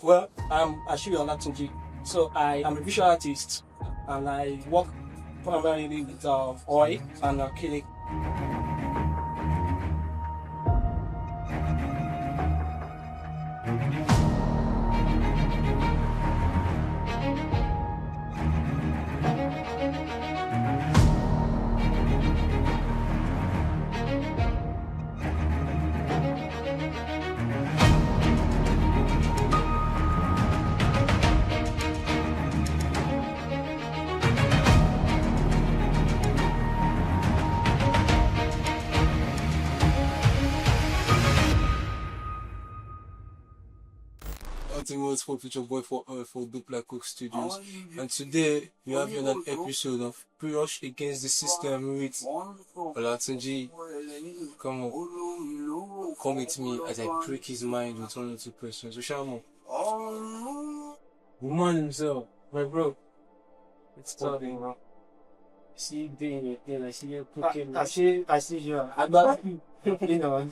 Well, I'm actually OLATUNJI. So I am a visual artist and I work primarily with oil and acrylic. Ultimate for Future Boy for Dupla Cook Studios, and today we have an episode of Pre-Rush Against the System with OLATUNJI. Come with me as I break his mind with 1 or 2 questions. Oshamo, woman himself, my bro. It's starting, bro. See you doing it, I see you cooking. I see you. I'm not, you know.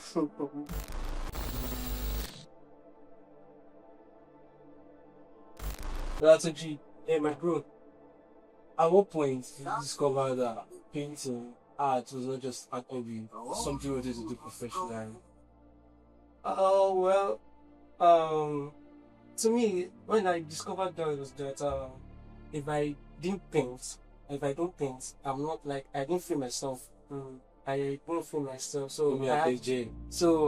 OLATUNJI, hey my bro, at what point did you discover that painting, art was not just an hobby, something you wanted to do professionally? Oh, well, to me, when I discovered that was that if I don't paint, I'm not like, I don't feel myself. I don't feel myself. So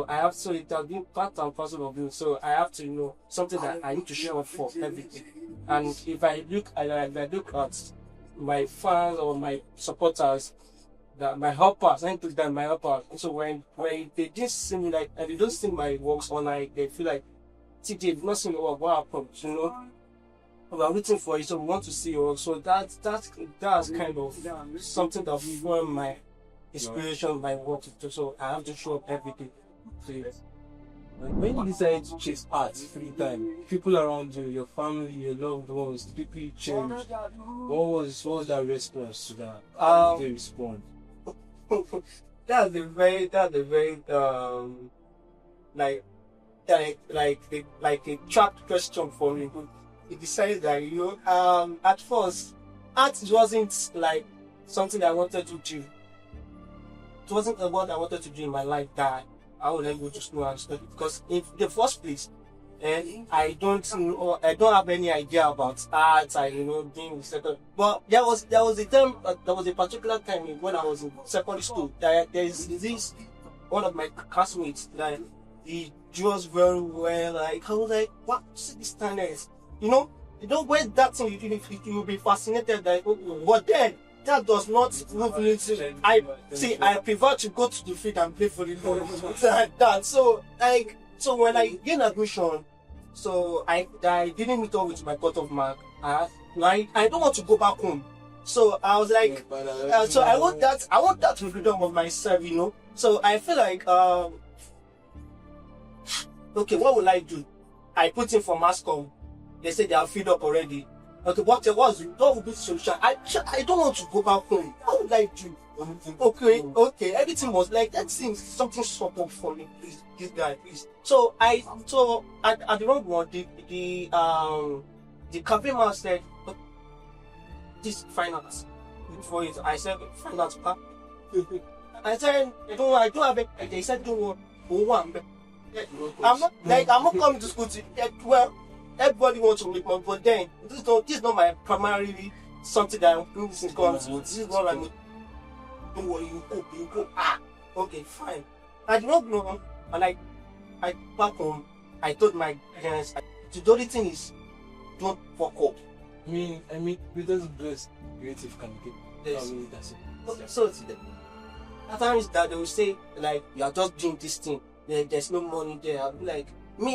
I have to it has been part and parcel of it. So I have to know something that I need to show up for everything. And if I look at my fans or my supporters, that my helpers, I need to put that my helpers. So when they just see me like, and they don't see my works online, they feel like, see, they've not seen what happened, you know. We are waiting for you, so we want to see your work. So that's kind of something that formed my inspiration, my work. So I have to show up every day. So, When you decided to chase art free time, people around you, your family, your loved ones, people you changed, what was that response to that? How did they respond? That's a very like a trapped question for me. It decided that, you know, at first art wasn't like something I wanted to do. It wasn't what I wanted to do in my life that I would then go to school and study, because in the first place, and I don't have any idea about art. Being second. But there was a time, there was a particular time when I was in secondary school. There's this one of my classmates that he draws very well. Like, I was like, what is this talent? You know when that thing you will be fascinated. Like, but then that does not move me to. I prefer to go to the field and play volleyball like that. So when I gained admission, so I didn't meet up with my cutoff mark. I don't want to go back home. So I was like, so I want that freedom of myself, you know. So I feel like, okay, what will I do? I put in for mass comm. They said they are filled up already. Okay, what would be the solution? I don't want to go back home. What would I do? Okay, everything was like, that seems something sort up for me, please, this guy, please. So at the wrong one, the cafe man said, this finance. Before it, I said, finance, I said, I don't have it. They said, don't want. I'm not coming to school to, well, everybody wants to make money, but then this is not my primarily something that I'm doing this in comes with. This is not like, don't worry, you go. Okay, fine. I did not know, and I back home, I told my parents, the only thing is, don't fuck up. I mean, because best creative can get. Yes. That's it. Okay, so at times that they will say, like, you are just doing this thing, there's no money there. I'll be like,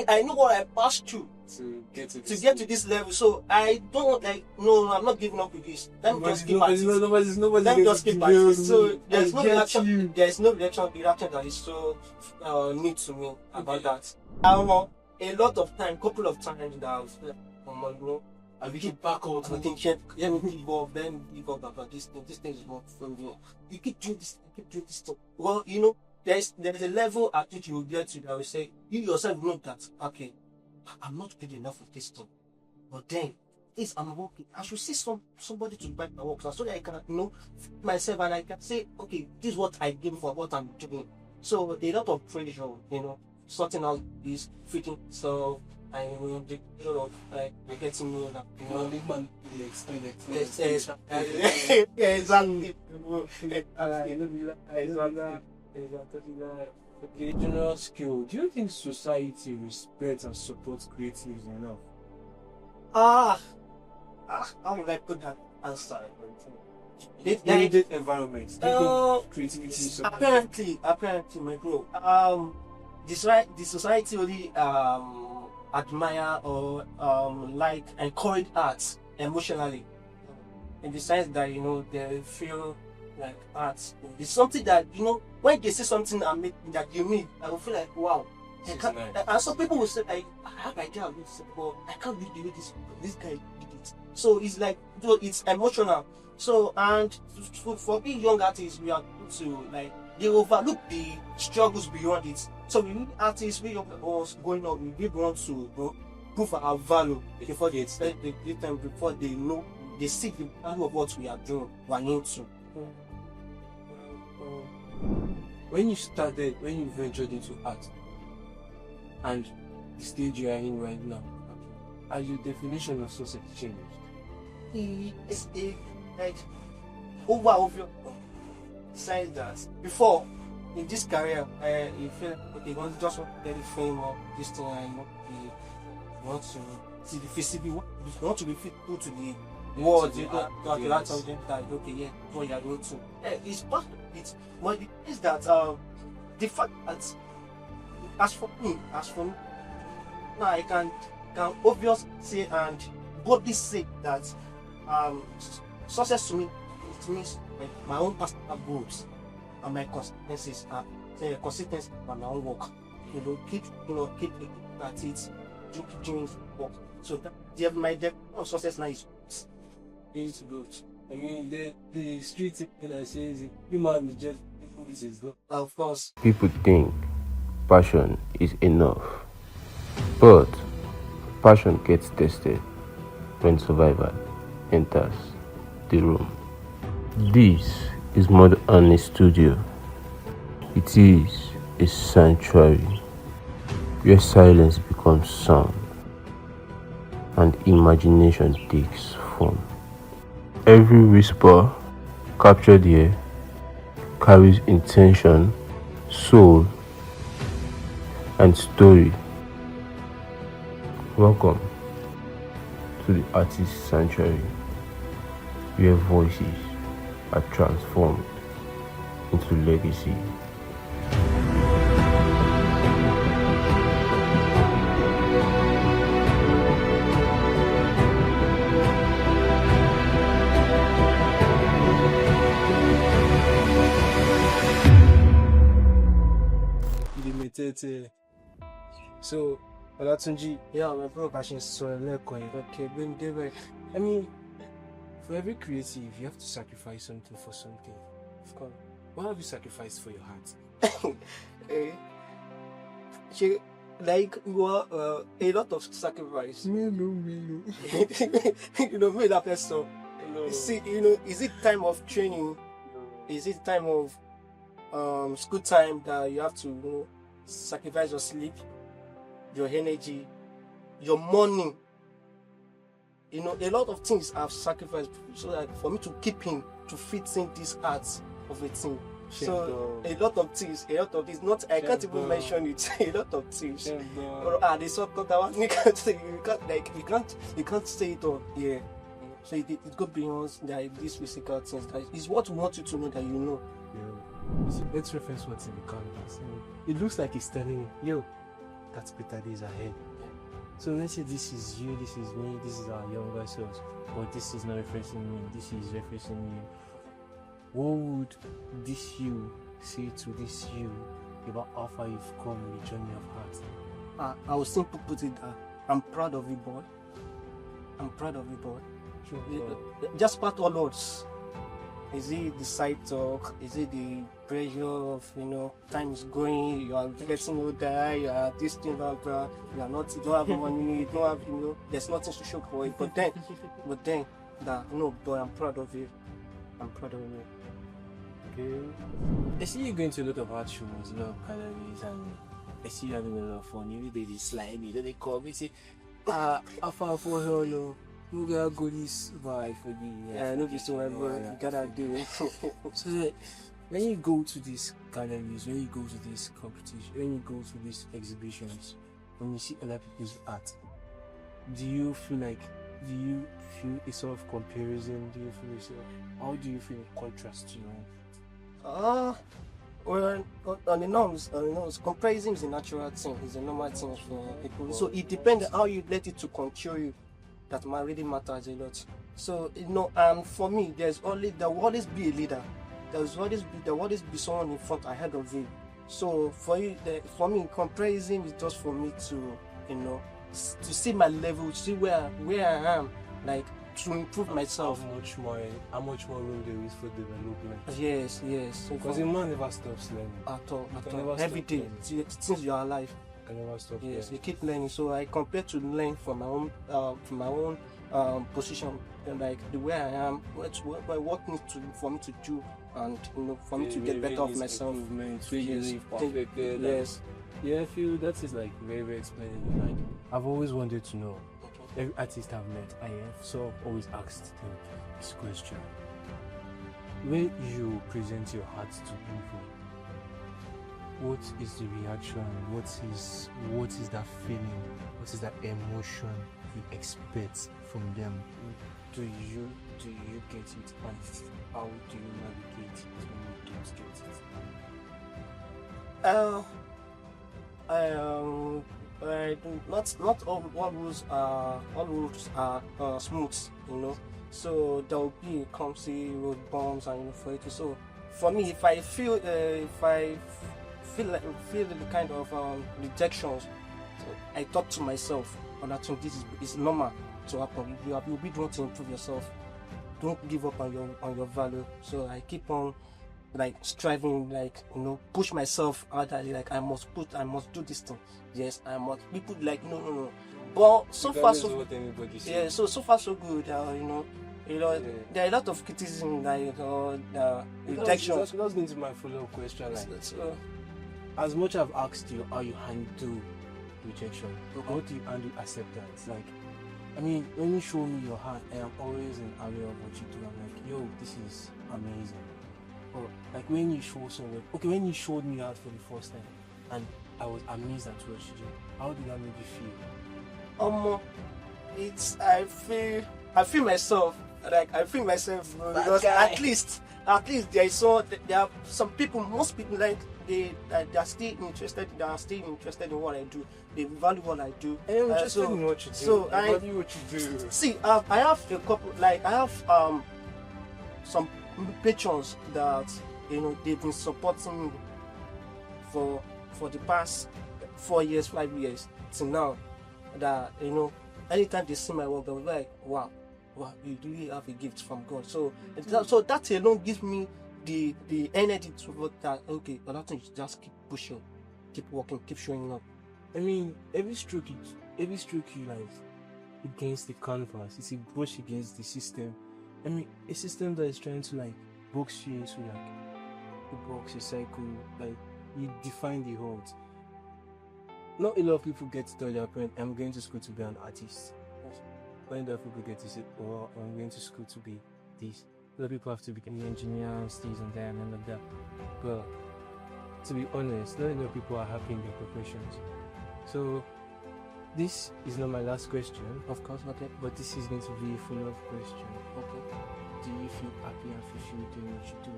I know what I passed through to get to this level, so I don't no, I'm not giving up with this. Let me just keep at it. Let me just keep at it. So there's no reaction that is so neat to me about that. A lot of time, couple of times that I was I became back out. I think, let me give up, then give up about this thing. This thing is not from you. You keep doing this, stuff. Well, you know, there's a level at which you will get to that will say, you yourself know that, okay, I'm not good enough with this thing. But then, is I'm working. I should see somebody to buy my work so that I can, fit myself and I can say, okay, this is what I give for what I'm doing. So a lot of pressure, sorting out this fitting stuff and the like getting Big man, the explain it. yes, yeah, exactly. Okay, general skill. Do you think society respects and supports creatives enough? How would I put that answer? Limited environments. Do you think creativity is supported? Apparently, my bro. The society only admire or like encourage arts emotionally, in the sense that they feel like arts is something that when they see something that you mean, I will feel like wow. And some people will say I have idea of this, but I can't do the way this guy did it. So it's like it's emotional. So and for being young artists, we are able to like they overlook the struggles beyond it. So we need artists, we us going up, we want to prove our value before they before they know they see the value of what we are doing, we are into. When you ventured into art and the stage you are in right now, has your definition of success changed? It's like over besides that before in this career you feel like, okay, you just want to get the fame or this thing and you want to see the visibility, you want to be fit to the world, to that something that okay, yeah, what you are going to. It's part of it. But the thing is that the fact that as for me, now I can obviously say and boldly say that success to me, it means my own personal goals and my consistencies on my own work. Keep at it, keep doing work. So that my success now is good. I mean, the street thing I say is human is just this is good. Of course. People think passion is enough, but passion gets tested when survival enters the room. This is more than a studio. It is a sanctuary where silence becomes sound and imagination takes form. Every whisper captured here carries intention, soul, and story. Welcome to the Artist Sanctuary, where voices are transformed into legacy. So, OLATUNJI, Yeah, my bro, passion so okay, I mean, for every creative, you have to sacrifice something for something. Of course. What have you sacrificed for your heart? Like a lot of sacrifice. Me. Me that person. See, is it time of training? Is it time of school time that you have to sacrifice your sleep, your energy, your money? A lot of things I've sacrificed so that for me to keep in, to fit in this art of a thing. So a lot of things, not I can't even mention it. A lot of things. They sort of you can't say it all. Yeah. So it goes beyond these physical things. That is what we want you to know that you know. Yeah. Let's reference what's in the canvas. It looks like it's telling you, yo, that's better days ahead. So let's say this is you, this is me, this is our younger selves, but this is not referencing me, this is referencing you. What would this you say to this you about how far you've come in the journey of art? I will simply put it that I'm proud of you, boy. I'm proud of you, boy. Sure. Just part all odds. Is it the side talk? Is it the pressure of, time is going, you are getting older, you are this thing, blah, you are not, you don't have money, you don't have, there's nothing to show for it. But then, no, boy, I'm proud of you. I'm proud of you. Okay. I see you going to a lot of art shows, a lot of galleries, and I see you having a lot of fun. You they slimy, they call me, say, I found for her, no. You gotta go this vibe for you. Yeah, no, this one, you gotta do it. So that when you go to these galleries, when you go to these competitions, when you go to these exhibitions, when you see other people's art, do you feel a sort of comparison? Do you feel yourself? How do you feel in contrast to your own? Well, on the norms, comparison is a natural thing. It's a normal thing for people. So it depends on how you let it to control you. That really matters a lot. So for me, there will always be a leader. There will always be someone in front ahead of you. So for me, comparison is just for me to to see my level, to see where I am, like to improve myself. How much more room there is for development? Yes. Because a man never stops learning. At all. Every day, since you are alive. I never stop. Yes, you keep learning. So I compare to learn from my own position, and like the way I am, what needs for me to do, and for me to get better of myself. Yes. Yeah, I feel that is like very, very explainable. Like I've always wanted to know. Every artist I've met, I have always asked them this question: when you present your art to people, what is the reaction? What is that feeling? What is that emotion you expect from them? Do you get it, and how do you navigate it when you don't get it? Not all rules are smooth, So there will be clumsy road bumps and for it. So for me, if I feel the kind of rejections, so I talk to myself, and I think this is normal to happen. You'll be trying to improve yourself. Don't give up on your value. So I keep on striving, push myself out there. Like I must do this thing. Yes, I must. People no. But so far so far so good. There are a lot of criticism, rejection. That's going to my follow-up question. As much I've asked you how you handle rejection, how do you handle acceptance? When you show me your heart, I am always in awe of what you do. I'm like, yo, this is amazing. Or when you show someone, when you showed me out for the first time, and I was amazed at what you do. How did that make you feel? I feel myself. Because at least there are some people, most people they are still interested. They are still interested in what I do. They value what I do. I am interested in what you do. So I value what you do. See, I have a couple. I have some patrons that they've been supporting me for the past 4 years, 5 years till now. That anytime they see my work, they'll be like, wow, you really have a gift from God. So that alone gives me the energy to work that. Okay, OLATUNJI, just keep pushing, keep working, keep showing up. Every stroke you against the canvas, it's a brush against the system. A system that is trying to box you into a box, a cycle. You define the hold. Not a lot of people get to tell their parents, I'm going to school to be an artist. Not a lot of people get to say, oh, I'm going to school to be this. A lot of people have to become engineers, this and that and all of that. But to be honest, not a lot of people are happy in their professions. So this is not my last question, of course not, but this is going to be a follow-up question. Okay. Do you feel happy and fulfilled doing what you do?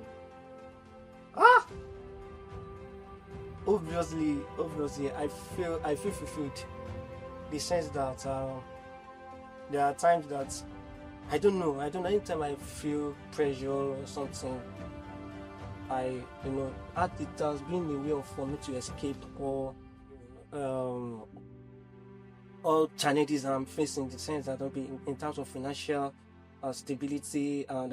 Obviously, I feel fulfilled. The sense that there are times that I don't know. Anytime I feel pressure or something, it has been a way for me to escape all challenges I'm facing. The sense that I'll be in terms of financial stability and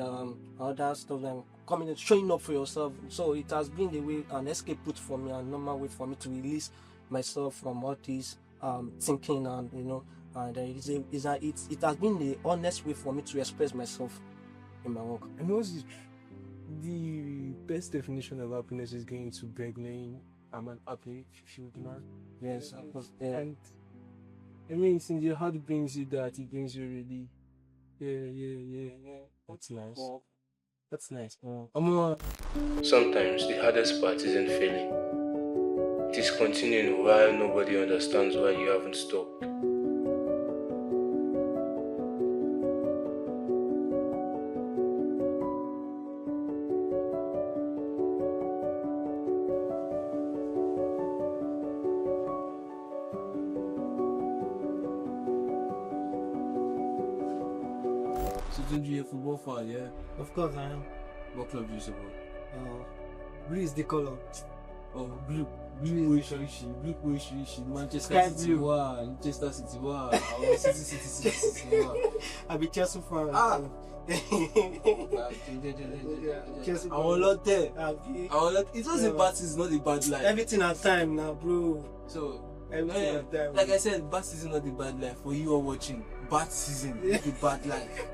other stuff like coming and showing up for yourself. So it has been the way, an escape route for me, a normal way for me to release myself from all this thinking, and and it has been the honest way for me to express myself in my work. And what's the best definition of happiness is going to beg knowing I'm an happy fulfilled man. Yes, of course. Yeah. And I mean, since your heart brings you that, it brings you really. Yeah. That's nice. That's nice. Sometimes the hardest part isn't failing. It is continuing while nobody understands why you haven't stopped. So, do you a football fan? Yeah. Of course I am. What club do you support? Blue is the color. Oh, blue. Blue Manchester Sky City, blue. wow. Manchester City, wow. City, wow. I be Chelsea fan. Chelsea I will not there. It was a Yeah. bad season, not a bad life. Everything at time now, bro. So, Everything at time. like I said, bad season, not a bad life. For you all watching, bad season, not a bad life.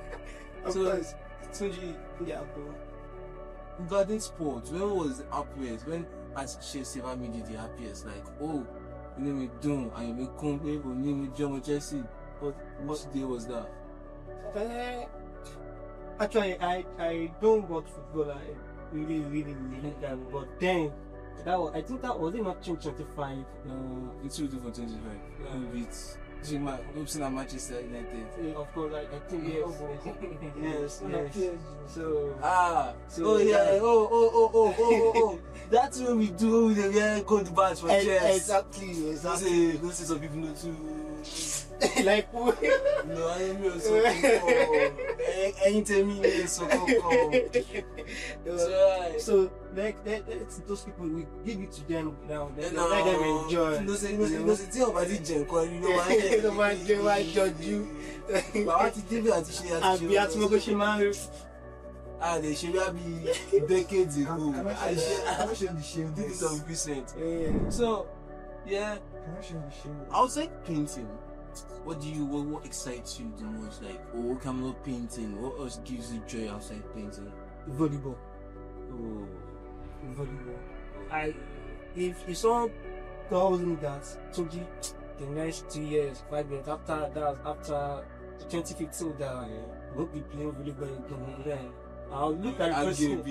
Of So, course. Tunji, yeah, bro. regarding sports, when was the happiest? When as Chelsea ever made you the happiest? Like, oh, you name it Doom, and you make Conte, or name it John Chelsea. What day was that? Actually, I don't watch football. I really like that. But then, I think that was it not 2025. It's 2025. With Jima, Upsala Manchester United. Of course, I think yes. So Oh yeah, oh. That's when we do the very good badge for chess. exactly. Go say some people know too. Like No, I am also anytime me so so like those people, we give it to them now. Let them enjoy. No say tí o bá ti jẹ nǹkan rí No man judge you. Bàbá ti débí àti ṣe Àbí àti mo kò ṣe máa ń rí. They ṣe bí decades ago. I did it some recent. So yeah, I would say painting. What excites you the most? Like, oh, I'm not painting. What else gives you joy outside painting? Volleyball. Oh, volleyball. If someone tells me that Tunji, the next 2 years, 5 years after 2015, that we'll be playing volleyball again, then I'll look at the person.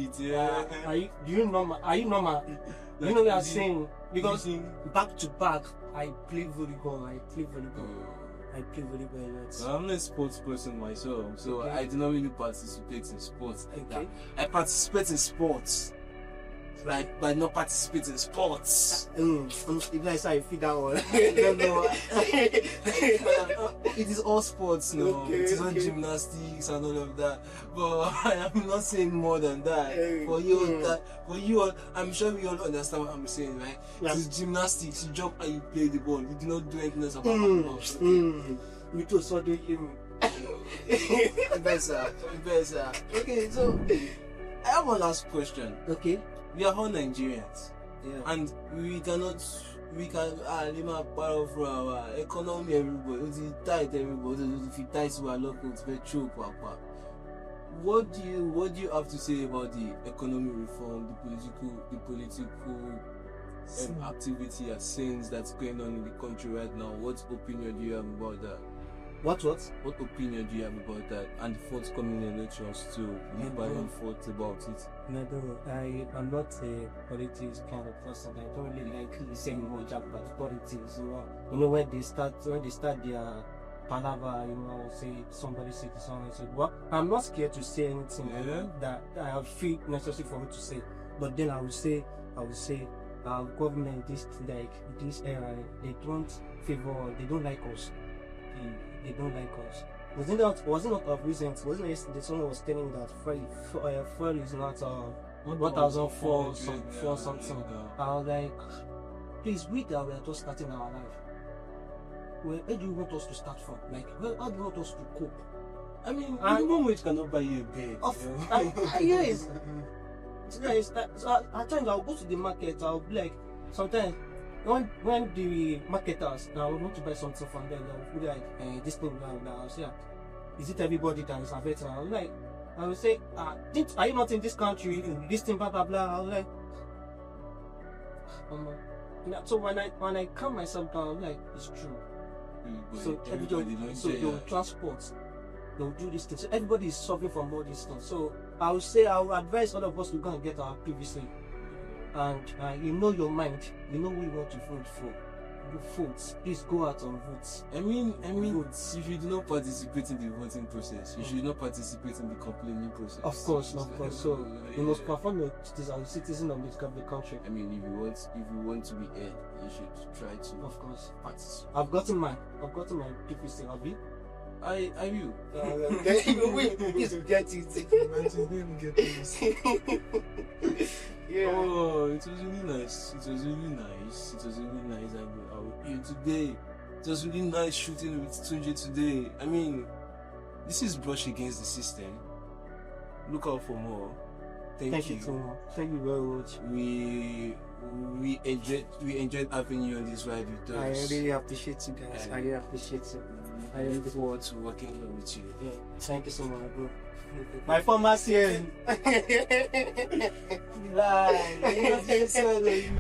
Are you normal? You know what I'm saying? Because back to back, I play volleyball. I'm not a sports person myself, so I do not really participate in sports like that. I participate in sports, like, but not participate in sports. If I say I feel that one. No. It is all sports, no. Okay, it is not gymnastics and all of that. But I am not saying more than that. For you all, I'm sure we all understand what I'm saying, right? Yeah. It is gymnastics. You jump and you play the ball. You do not do anything else about it. Me too, so do you. Better. Okay, so I have one last question. Okay. We are all Nigerians, and we can part of our economy. Everybody, we tight. Everybody, if you tight to our locals, petrol, papa. What do you have to say about the economy reform, the political activity and things that's going on in the country right now? What opinion do you have about that? What? What opinion do you have about that and the forthcoming elections too? Anybody thoughts about it? No, I'm not a politics kind of person. I don't really like saying much about politics. You know when they start their palaver, say somebody say to someone, say, well, I'm not scared to say anything that I feel necessary for me to say. But then I will say, government this era, they don't like us. They don't like us. Was it not of recent? Wasn't it that someone was telling that fuel is not 1,004 something? I was like, please, we are just starting our life. Where do you want us to start from? Like, how do you want us to cope? I mean, And- minimum wage cannot buy you a bed. Yes. Yes. So at times I'll go to the market. I'll be like, sometimes when the marketers now want to buy something from them, they'll be like, this thing now. I'll say, is it everybody that is affected? I will say, are you not in this country? This thing, blah blah blah. I'll like, so when I calm myself down, I'm like, it's true. So everybody don't so say they'll transport, they'll do this thing. So everybody is suffering from all these things. So I would advise all of us to go and get our PVC. And you know your mind, you know who you want to vote for. You vote. Please go out and vote. I mean, Votes. if you do not participate in the voting process, you should not participate in the complaining process. Of course. So you must perform your duties as a citizen of the country. I mean, if you want to be heard, you should try to. Of course. Participate. I've gotten my PVC. Have you? I will. Please get it. Yeah. Oh, it was really nice. It was really nice. I will hear today. It was really nice shooting with Tunji today. I mean, this is brush against the system. Look out for more. Thank you so much. Thank you very much. We enjoyed having you on this ride with I us. really appreciate you guys. I really appreciate you. I look forward to working with you. Yeah. Thank you so much, bro. My former CN. Lie.